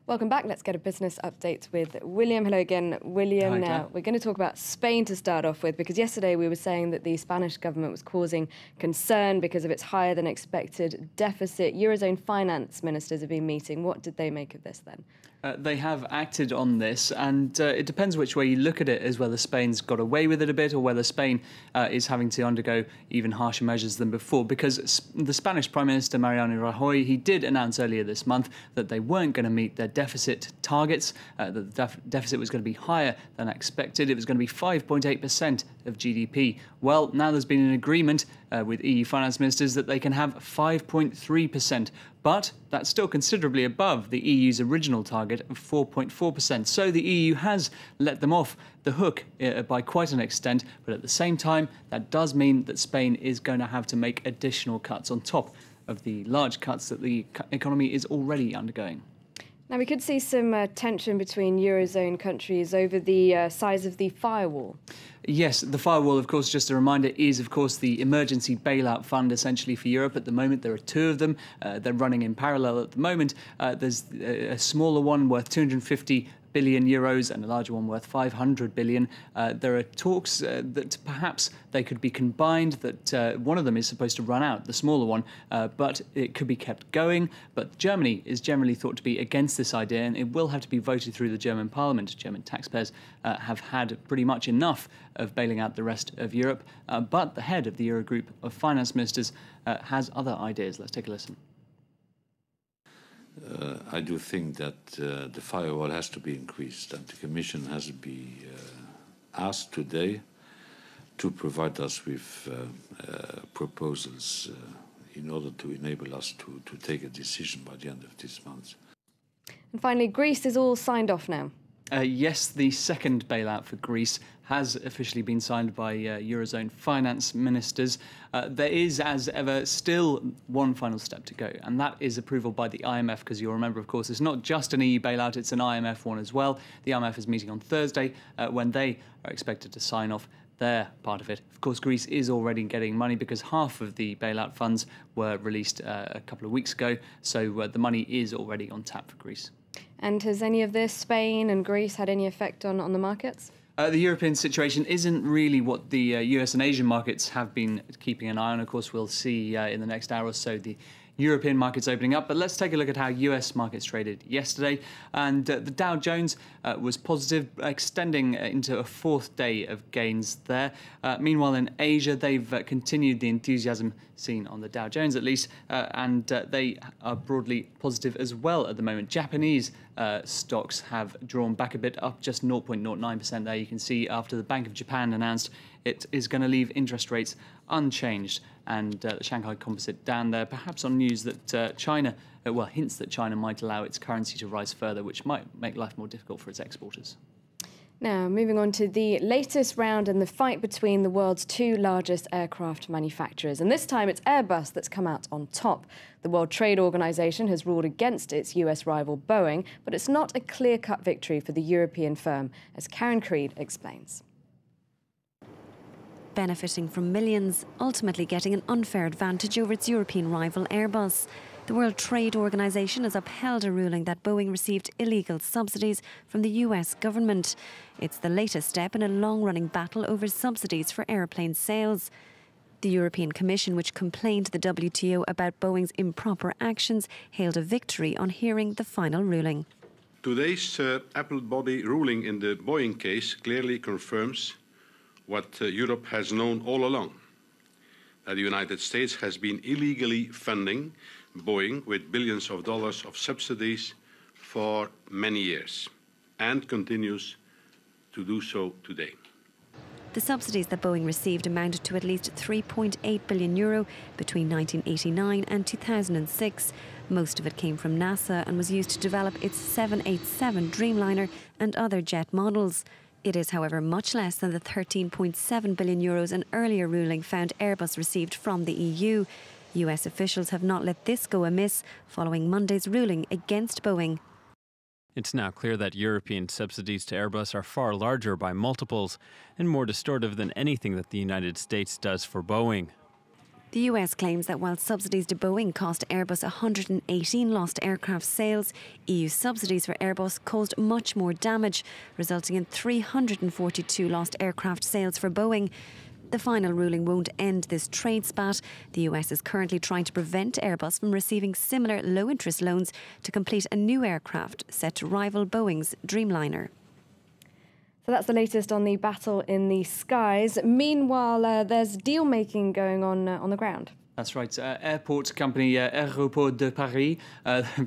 Welcome back. Let's get a business update with William. Hello again, William. Now, we're going to talk about Spain to start off with, because yesterday we were saying that the Spanish government was causing concern because of its higher than expected deficit. Eurozone finance ministers have been meeting. What did they make of this then? They have acted on this, and it depends which way you look at it, as whether Spain's got away with it a bit or whether Spain is having to undergo even harsher measures than before. Because the Spanish Prime Minister, Mariano Rajoy, he did announce earlier this month that they weren't going to meet their deficit targets, that the deficit was going to be higher than expected. It was going to be 5.8% of GDP. Well, now there's been an agreement with EU finance ministers that they can have 5.3%. But that's still considerably above the EU's original target of 4.4%. So the EU has let them off the hook by quite an extent. But at the same time, that does mean that Spain is going to have to make additional cuts on top of the large cuts that the economy is already undergoing. Now, we could see some tension between Eurozone countries over the size of the firewall. Yes, the firewall, of course, just a reminder, is, of course, the emergency bailout fund, essentially, for Europe. At the moment, there are two of them. They're running in parallel at the moment. There's a smaller one worth 250 billion euros and a larger one worth 500 billion. There are talks that perhaps they could be combined, that one of them is supposed to run out, the smaller one, but it could be kept going. But Germany is generally thought to be against this idea, and it will have to be voted through the German parliament. German taxpayers have had pretty much enough of bailing out the rest of Europe. But the head of the Eurogroup of finance ministers has other ideas. Let's take a listen. I do think that the firewall has to be increased, and the Commission has to be asked today to provide us with proposals in order to enable us to take a decision by the end of this month. And finally, Greece is all signed off now. Yes, the second bailout for Greece has officially been signed by Eurozone finance ministers. There is, as ever, still one final step to go, and that is approval by the IMF, because you'll remember, of course, it's not just an EU bailout, it's an IMF one as well. The IMF is meeting on Thursday when they are expected to sign off their part of it. Of course, Greece is already getting money because half of the bailout funds were released a couple of weeks ago, so the money is already on tap for Greece. And has any of this, Spain and Greece, had any effect on the markets? The European situation isn't really what the US and Asian markets have been keeping an eye on. Of course, we'll see in the next hour or so the European markets opening up. But let's take a look at how US markets traded yesterday. And the Dow Jones was positive, extending into a fourth day of gains there. Meanwhile, in Asia, they've continued the enthusiasm seen on the Dow Jones, at least, and they are broadly positive as well at the moment. Japanese stocks have drawn back a bit, up just 0.09% there. You can see after the Bank of Japan announced it is going to leave interest rates unchanged, and the Shanghai Composite down there, perhaps on news that China, hints that China might allow its currency to rise further, which might make life more difficult for its exporters. Now, moving on to the latest round in the fight between the world's two largest aircraft manufacturers. And this time it's Airbus that's come out on top. The World Trade Organization has ruled against its US rival Boeing, but it's not a clear-cut victory for the European firm, as Karen Creed explains. Benefiting from millions, ultimately getting an unfair advantage over its European rival Airbus. The World Trade Organization has upheld a ruling that Boeing received illegal subsidies from the US government. It's the latest step in a long-running battle over subsidies for airplane sales. The European Commission, which complained to the WTO about Boeing's improper actions, hailed a victory on hearing the final ruling. Today's appellate body ruling in the Boeing case clearly confirms what Europe has known all along, that the United States has been illegally funding Boeing with billions of dollars of subsidies for many years, and continues to do so today. The subsidies that Boeing received amounted to at least €3.8 billion between 1989 and 2006. Most of it came from NASA and was used to develop its 787 Dreamliner and other jet models. It is, however, much less than the €13.7 billion an earlier ruling found Airbus received from the EU. US officials have not let this go amiss following Monday's ruling against Boeing. It's now clear that European subsidies to Airbus are far larger by multiples and more distortive than anything that the United States does for Boeing. The US claims that while subsidies to Boeing cost Airbus 118 lost aircraft sales, EU subsidies for Airbus caused much more damage, resulting in 342 lost aircraft sales for Boeing. The final ruling won't end this trade spat. The US is currently trying to prevent Airbus from receiving similar low-interest loans to complete a new aircraft set to rival Boeing's Dreamliner. So that's the latest on the battle in the skies. Meanwhile, there's deal-making going on the ground. That's right. Airport company AIRPORTS de Paris,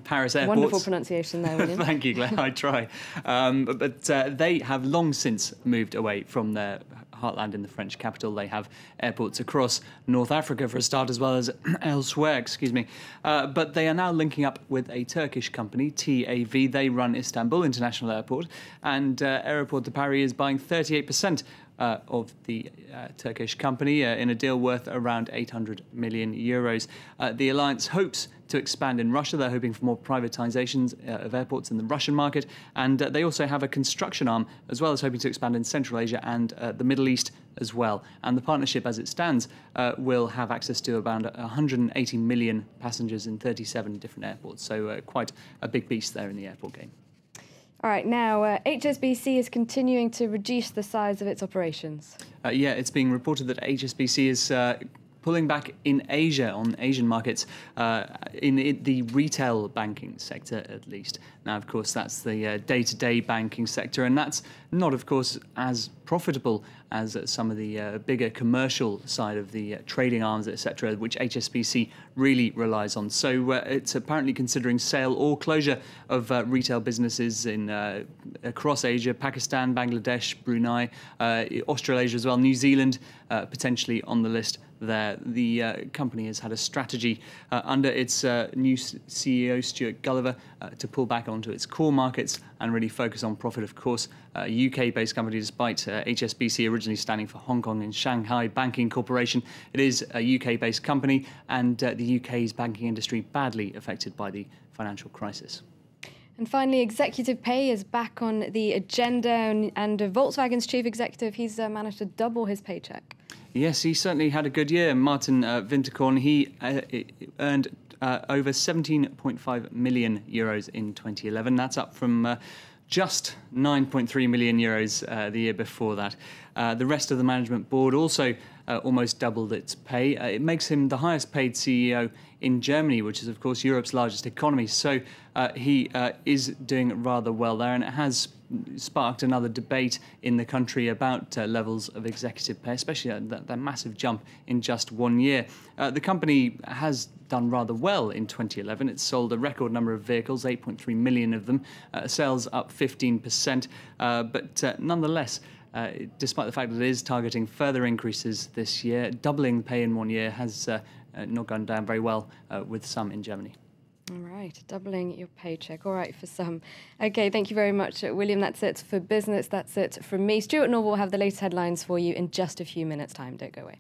Paris Airports. Wonderful pronunciation there, William. Thank you, Glenn. I try. But they have long since moved away from their heartland in the French capital. They have airports across North Africa for a start, as well as elsewhere, but they are now linking up with a Turkish company, TAV. They run Istanbul International Airport, and AIRPORTS de Paris is buying 38% of the Turkish company in a deal worth around 800 million euros. The alliance hopes to expand in Russia. They're hoping for more privatizations of airports in the Russian market, and they also have a construction arm, as well as hoping to expand in Central Asia and the Middle East as well. And the partnership, as it stands, will have access to around 180 million passengers in 37 different airports. So quite a big beast there in the airport game. All right, now HSBC is continuing to reduce the size of its operations. Yeah, it's being reported that HSBC is pulling back in Asia, on Asian markets, in the retail banking sector at least. Now, of course, that's the day-to-day banking sector, and that's not, of course, as profitable as some of the bigger commercial side of the trading arms, etc., which HSBC really relies on. So it's apparently considering sale or closure of retail businesses in across Asia, Pakistan, Bangladesh, Brunei, Australasia as well, New Zealand, potentially on the list there. The company has had a strategy under its new CEO, Stuart Gulliver, to pull back onto its core markets and really focus on profit, of course. A UK-based company, despite HSBC originally standing for Hong Kong and Shanghai Banking Corporation. It is a UK-based company, and the UK's banking industry badly affected by the financial crisis. And finally, executive pay is back on the agenda, and Volkswagen's chief executive, he's managed to double his paycheck. Yes, he certainly had a good year. Martin Winterkorn, he earned over 17.5 million euros in 2011. That's up from just 9.3 million euros the year before that. The rest of the management board also almost doubled its pay. It makes him the highest paid CEO in Germany, which is, of course, Europe's largest economy. So he is doing rather well there, and it has sparked another debate in the country about levels of executive pay, especially that massive jump in just 1 year. The company has done rather well in 2011. It sold a record number of vehicles, 8.3 million of them, sales up 15%, but nonetheless, despite the fact that it is targeting further increases this year, doubling pay in 1 year has not gone down very well with some in Germany. All right, doubling your paycheck. All right, for some. Okay, thank you very much, William. That's it for business. That's it from me. Stuart Norval will have the latest headlines for you in just a few minutes' time. Don't go away.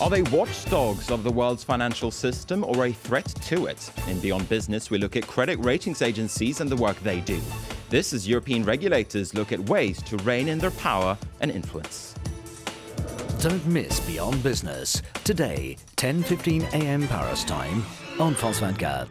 Are they watchdogs of the world's financial system or a threat to it? In Beyond Business, we look at credit ratings agencies and the work they do. This is European regulators look at ways to rein in their power and influence. Don't miss Beyond Business, today, 10:15 a.m. Paris time, on France 24.